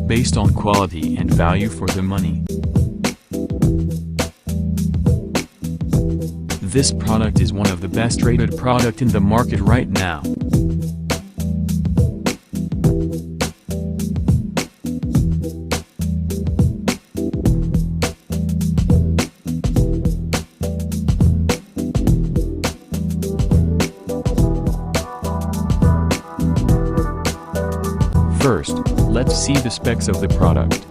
based on quality and value for the money. This product is one of the best rated product in the market right now. First, let's see the specs of the product.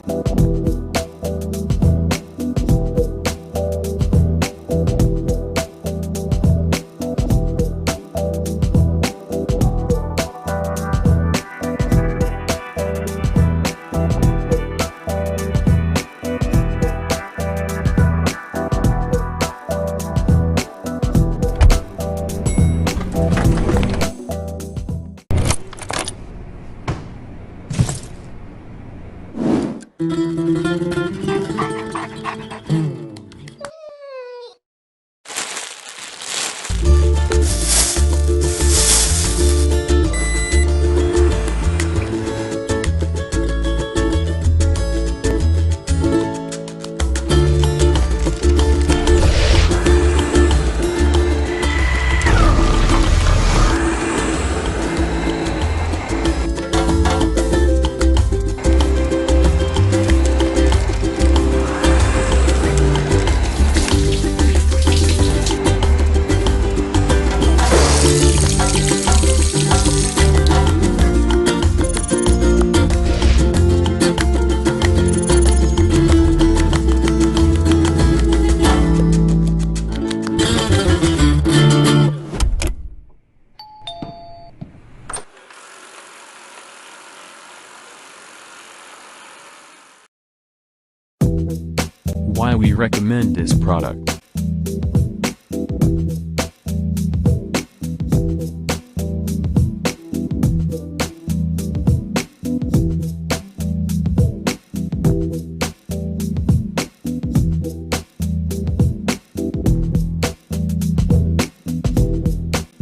Why we recommend this product.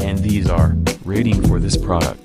And these are rating for this product.